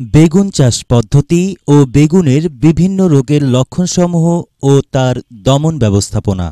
বেগুন চাষ পদ্ধতি ও বেগুনের বিভিন্ন রোগের লক্ষণসমূহ ও তার দমন ব্যবস্থাপনা।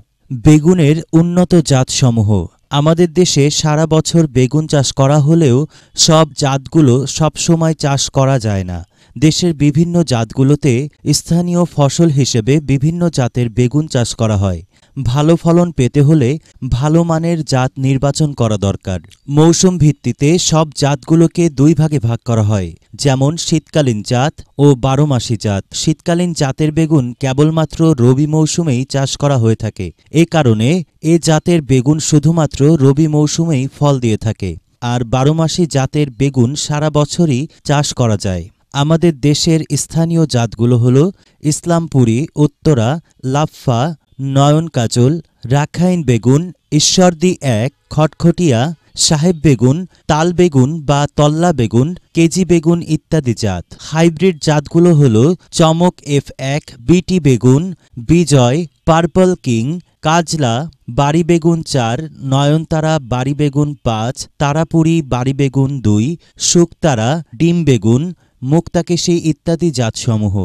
বেগুনের উন্নত জাতসমূহ। আমাদের দেশে সারা বছর বেগুন চাষ করা হলেও সব জাতগুলো সবসময় চাষ করা যায় না। দেশের বিভিন্ন জাতগুলোতে স্থানীয় ফসল হিসেবে বিভিন্ন জাতের বেগুন চাষ করা হয়। ভালো ফলন পেতে হলে ভালো মানের জাত নির্বাচন করা দরকার। মৌসুম ভিত্তিতে সব জাতগুলোকে দুই ভাগে ভাগ করা হয়, যেমন শীতকালীন জাত ও বারোমাসি জাত। শীতকালীন জাতের বেগুন কেবলমাত্র রবি মৌসুমেই চাষ করা হয়ে থাকে। এ কারণে এ জাতের বেগুন শুধুমাত্র রবি মৌসুমেই ফল দিয়ে থাকে, আর বারোমাসি জাতের বেগুন সারা বছরই চাষ করা যায়। আমাদের দেশের স্থানীয় জাতগুলো হল ইসলামপুরি, উত্তরা, লাফা, নয়ন কাজল, রাখাইন বেগুন, ঈশ্বরদী ১, খটখটিয়া, সাহেব বেগুন, তাল বেগুন বা তল্লা বেগুন, কেজি বেগুন ইত্যাদি জাত। হাইব্রিড জাতগুলো হল চমক F1, বিটি বেগুন, বিজয়, পার্পল কিং, কাজলা, বাড়ি বেগুন ৪, নয়নতারা বাড়ি বেগুন ৫, তারাপুরি বাড়ি বেগুন ২, শুকতারা, ডিম বেগুন, মুক্তাকেশী ইত্যাদি জাতসমূহ।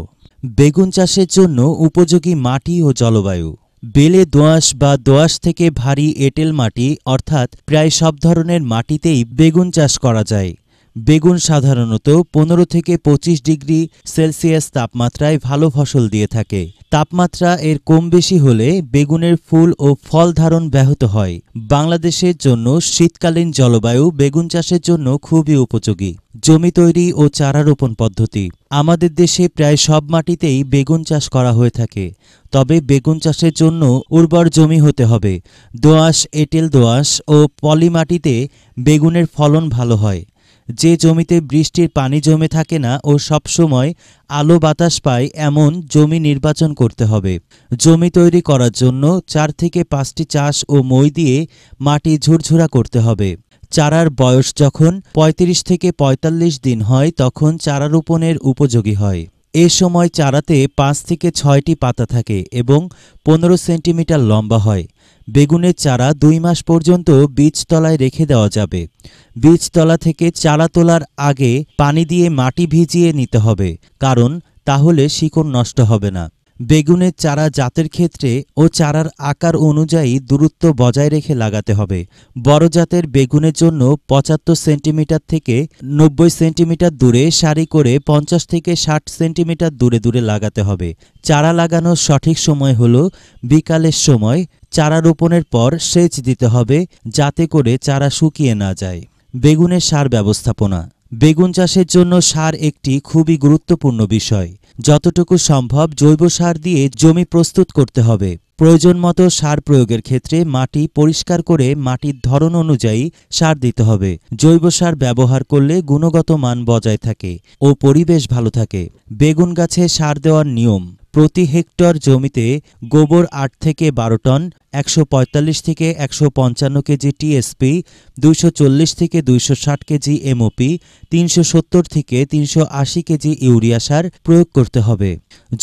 বেগুন চাষের জন্য উপযোগী মাটি ও জলবায়ু। বেলে দোআঁশ বা দোআঁশ থেকে ভারী এঁটেল মাটি অর্থাৎ প্রায় সব ধরনের মাটিতেই বেগুন চাষ করা যায়। বেগুন সাধারণত ১৫ থেকে ২৫ ডিগ্রি সেলসিয়াস তাপমাত্রায় ভালো ফসল দিয়ে থাকে। তাপমাত্রা এর কম বেশি হলে বেগুনের ফুল ও ফল ধারণ ব্যাহত হয়। বাংলাদেশের জন্য শীতকালীন জলবায়ু বেগুন চাষের জন্য খুবই উপযোগী। জমি তৈরি ও চারা রোপণ পদ্ধতি। আমাদের দেশে প্রায় সব মাটিতেই বেগুন চাষ করা হয়ে থাকে, তবে বেগুন চাষের জন্য উর্বর জমি হতে হবে। দোআঁশ, এঁটেল দোআঁশ ও পলি মাটিতে বেগুনের ফলন ভালো হয়। যে জমিতে বৃষ্টির পানি জমে থাকে না ও সবসময় আলো বাতাস পায় এমন জমি নির্বাচন করতে হবে। জমি তৈরি করার জন্য ৪ থেকে ৫টি চাষ ও মই দিয়ে মাটি ঝুরঝুরা করতে হবে। চারার বয়স যখন ৩৫ থেকে ৪৫ দিন হয় তখন চারা রোপণের উপযোগী হয়। এ সময় চারাতে ৫ থেকে ৬টি পাতা থাকে এবং ১৫ সেন্টিমিটার লম্বা হয়। বেগুনের চারা ২ মাস পর্যন্ত বীজতলায় রেখে দেওয়া যাবে। বীজতলা থেকে চারা তোলার আগে পানি দিয়ে মাটি ভিজিয়ে নিতে হবে, কারণ তাহলে শিকড় নষ্ট হবে না। বেগুনের চারা জাতের ক্ষেত্রে ও চারার আকার অনুযায়ী দূরত্ব বজায় রেখে লাগাতে হবে। বড় জাতের বেগুনের জন্য ৭৫ সেন্টিমিটার থেকে ৯০ সেন্টিমিটার দূরে সারি করে ৫০ থেকে ৬০ সেন্টিমিটার দূরে দূরে লাগাতে হবে। চারা লাগানোর সঠিক সময় হল বিকালের সময়। চারা রোপণের পর সেচ দিতে হবে যাতে করে চারা শুকিয়ে না যায়। বেগুনের সার ব্যবস্থাপনা। বেগুন চাষের জন্য সার একটি খুবই গুরুত্বপূর্ণ বিষয়। যতটুকু সম্ভব জৈব সার দিয়ে জমি প্রস্তুত করতে হবে। প্রয়োজন মতো সার প্রয়োগের ক্ষেত্রে মাটি পরিষ্কার করে মাটির ধরন অনুযায়ী সার দিতে হবে। জৈব সার ব্যবহার করলে গুণগত মান বজায় থাকে ও পরিবেশ ভালো থাকে। বেগুন গাছে সার দেওয়ার নিয়ম। প্রতি হেক্টর জমিতে গোবর ৮ থেকে ১২ টন, ১৪৫ থেকে ১৫৫ কেজি টিএসপি, ২৪০ থেকে ২৬০ কেজি এমওপি, ৩৭০ থেকে ৩৮০ কেজি ইউরিয়া সার প্রয়োগ করতে হবে।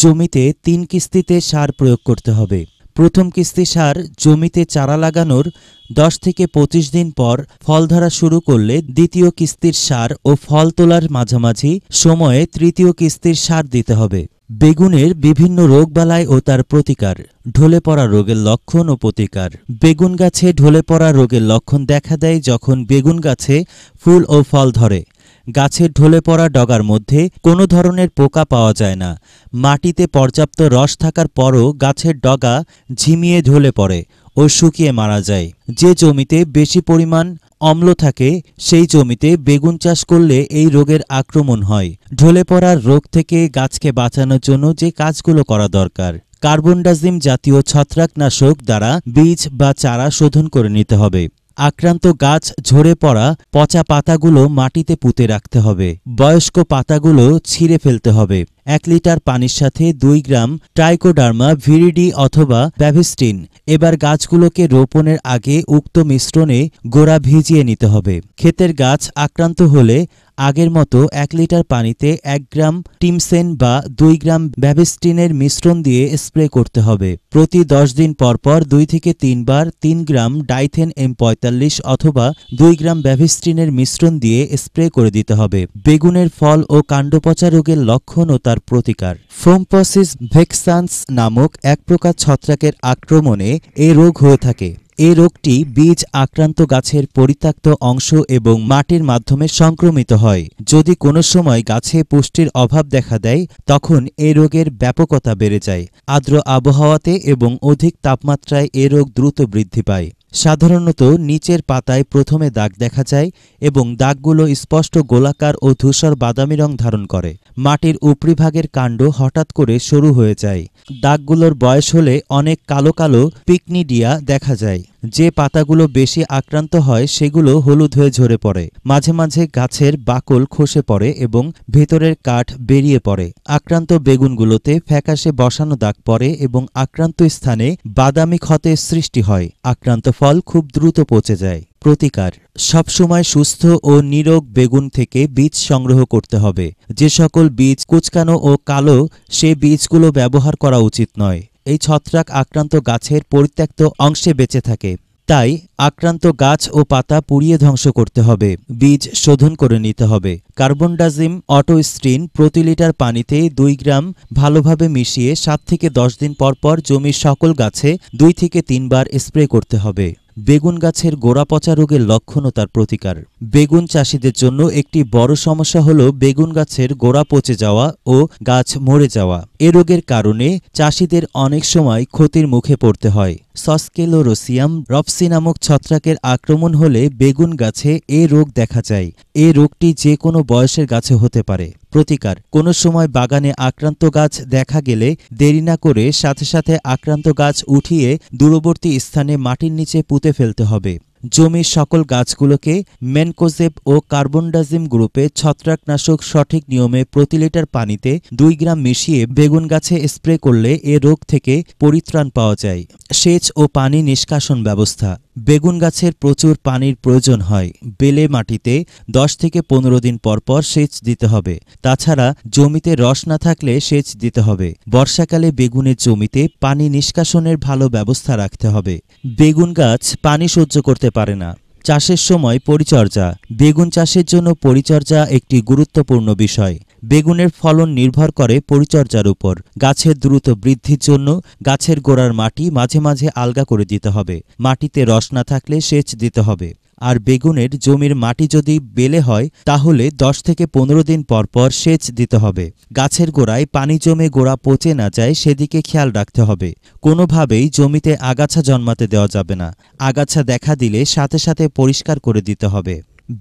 জমিতে ৩ কিস্তিতে সার প্রয়োগ করতে হবে। প্রথম কিস্তি সার জমিতে চারা লাগানোর ১০ থেকে ২৫ দিন পর ফল ধরা শুরু করলে দ্বিতীয় কিস্তির সার ও ফল তোলার মাঝামাঝি সময়ে তৃতীয় কিস্তির সার দিতে হবে। বেগুনের বিভিন্ন রোগবালাই ও তার প্রতিকার। ঢলে পড়া রোগের লক্ষণ ও প্রতিকার। বেগুন গাছে ঢলে পড়া রোগের লক্ষণ দেখা দেয় যখন বেগুন গাছে ফুল ও ফল ধরে। গাছের ঢলে পড়া ডগার মধ্যে কোনো ধরনের পোকা পাওয়া যায় না। মাটিতে পর্যাপ্ত রস থাকার পরও গাছের ডগা ঝিমিয়ে ঢলে পড়ে ও শুকিয়ে মারা যায়। যে জমিতে বেশি পরিমাণ অম্ল থাকে সেই জমিতে বেগুন চাষ করলে এই রোগের আক্রমণ হয়। ঢলে পড়ার রোগ থেকে গাছকে বাঁচানোর জন্য যে কাজগুলো করা দরকার: কার্বনডাজিম জাতীয় ছত্রাকনাশক দ্বারা বীজ বা চারা শোধন করে নিতে হবে। আক্রান্ত গাছ ঝরে পড়া পচা পাতাগুলো মাটিতে পুঁতে রাখতে হবে। বয়স্ক পাতাগুলো ছিঁড়ে ফেলতে হবে। 1 লিটার পানির সাথে 2 গ্রাম ট্রাইকোডার্মা ভিরিডি অথবা ব্যাভিস্টিন। এবার গাছগুলোকে রোপণের আগে উক্ত মিশ্রণে গোড়া ভিজিয়ে নিতে হবে। ক্ষেতের গাছ আক্রান্ত হলে আগের মতো 1 লিটার পানিতে 1 গ্রাম টিমসেন বা 2 গ্রাম ব্যাভিস্টিনের মিশ্রণ দিয়ে স্প্রে করতে হবে। প্রতি 10 দিন পরপর 2 থেকে 3 বার 3 গ্রাম ডাইথেন M45 অথবা 2 গ্রাম ব্যাভিস্টিনের মিশ্রণ দিয়ে স্প্রে করে দিতে হবে। বেগুনের ফল ও কাণ্ড পচা রোগের লক্ষণ ও তার প্রতিকার। ফোমপসিস ভেক্সান্স নামক এক প্রকার ছত্রাকের আক্রমণে এ রোগ হয়ে থাকে। এই রোগটি বীজ আক্রান্ত গাছের পরিত্যক্ত অংশ এবং মাটির মাধ্যমে সংক্রমিত হয়। যদি কোনো সময় গাছে পুষ্টির অভাব দেখা দেয়, তখন এই রোগের ব্যাপকতা বেড়ে যায়। আর্দ্র আবহাওয়াতে এবং অধিক তাপমাত্রায় এ রোগ দ্রুত বৃদ্ধি পায়। সাধারণত নিচের পাতায় প্রথমে দাগ দেখা যায় এবং দাগগুলো স্পষ্ট গোলাকার ও ধূসর বাদামি রং ধারণ করে। মাটির উপরিভাগের কাণ্ড হঠাৎ করে সরু হয়ে যায়। দাগগুলোর বয়স হলে অনেক কালো কালো পিকনিডিয়া দেখা যায়। যে পাতাগুলো বেশি আক্রান্ত হয় সেগুলো হলুদ হয়ে ঝরে পড়ে। মাঝে মাঝে গাছের বাকল খসে পড়ে এবং ভেতরের কাঠ বেরিয়ে পড়ে। আক্রান্ত বেগুনগুলোতে ফ্যাকাশে বসানো দাগ পড়ে এবং আক্রান্ত স্থানে বাদামি ক্ষতের সৃষ্টি হয়। আক্রান্ত ফল খুব দ্রুত পচে যায়। প্রতিকার: সবসময় সুস্থ ও নিরোগ বেগুন থেকে বীজ সংগ্রহ করতে হবে। যে সকল বীজ কুঁচকানো ও কালো, সে বীজগুলো ব্যবহার করা উচিত নয়। এই ছত্রাক আক্রান্ত গাছের পরিত্যক্ত অংশে বেঁচে থাকে। তাই আক্রান্ত গাছ ও পাতা পুড়িয়ে ধ্বংস করতে হবে। বীজ শোধন করে নিতে হবে। কার্বনডাজিম অটোস্ট্রিন প্রতি লিটার পানিতে 2 গ্রাম ভালোভাবে মিশিয়ে 7 থেকে 10 দিন পরপর জমির সকল গাছে 2 থেকে 3 বার স্প্রে করতে হবে। বেগুন গাছের গোড়া পচা রোগের লক্ষণ ও তার প্রতিকার। বেগুন চাষিদের জন্য একটি বড় সমস্যা হল বেগুন গাছের গোড়া পচে যাওয়া ও গাছ মরে যাওয়া। এ রোগের কারণে চাষিদের অনেক সময় ক্ষতির মুখে পড়তে হয়। সস্কেলোরোসিয়াম রফসি নামক ছত্রাকের আক্রমণ হলে বেগুন গাছে এ রোগ দেখা যায়। এ রোগটি যে কোনো বয়সের গাছে হতে পারে। প্রতিকার: কোনো সময় বাগানে আক্রান্ত গাছ দেখা গেলে দেরি না করে সাথে সাথে আক্রান্ত গাছ উঠিয়ে দূরবর্তী স্থানে মাটির নিচে পুঁতে ফেলতে হবে। জমির সকল গাছগুলোকে মেনকোজেব ও কার্বনডাজিম গ্রুপে ছত্রাকনাশক সঠিক নিয়মে প্রতি লিটার পানিতে 2 গ্রাম মিশিয়ে বেগুন গাছে স্প্রে করলে এ রোগ থেকে পরিত্রাণ পাওয়া যায়। সেচ ও পানি নিষ্কাশন ব্যবস্থা: বেগুন গাছের প্রচুর পানির প্রয়োজন হয়। বেলে মাটিতে 10 থেকে 15 দিন পরপর সেচ দিতে হবে। তাছাড়া জমিতে রস না থাকলে সেচ দিতে হবে। বর্ষাকালে বেগুনের জমিতে পানি নিষ্কাশনের ভালো ব্যবস্থা রাখতে হবে। বেগুন গাছ পানি সহ্য করতে পারে না। চাষের সময় পরিচর্যা: বেগুন চাষের জন্য পরিচর্যা একটি গুরুত্বপূর্ণ বিষয়। বেগুনের ফলন নির্ভর করে পরিচর্যার উপর। গাছের দ্রুত বৃদ্ধির জন্য গাছের গোড়ার মাটি মাঝে মাঝে আলগা করে দিতে হবে। মাটিতে রস না থাকলে সেচ দিতে হবে। আর বেগুনের জমির মাটি যদি বেলে হয় তাহলে 10 থেকে 15 দিন পরপর সেচ দিতে হবে। গাছের গোড়ায় পানি জমে গোড়া পচে না যায় সেদিকে খেয়াল রাখতে হবে। কোনোভাবেই জমিতে আগাছা জন্মাতে দেওয়া যাবে না। আগাছা দেখা দিলে সাথে সাথে পরিষ্কার করে দিতে হবে।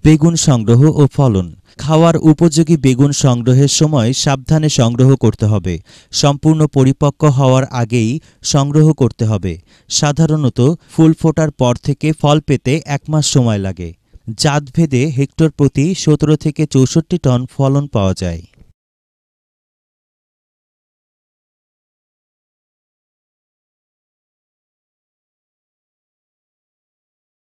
বেগুন সংগ্রহ ও ফলন: খাওয়ার উপযোগী বেগুন সংগ্রহের সময় সাবধানে সংগ্রহ করতে হবে। সম্পূর্ণ পরিপক্ক হওয়ার আগেই সংগ্রহ করতে হবে। সাধারণত ফুল ফোটার পর থেকে ফল পেতে 1 মাস সময় লাগে। জাতভেদে হেক্টর প্রতি 17 থেকে 64 টন ফলন পাওয়া যায়।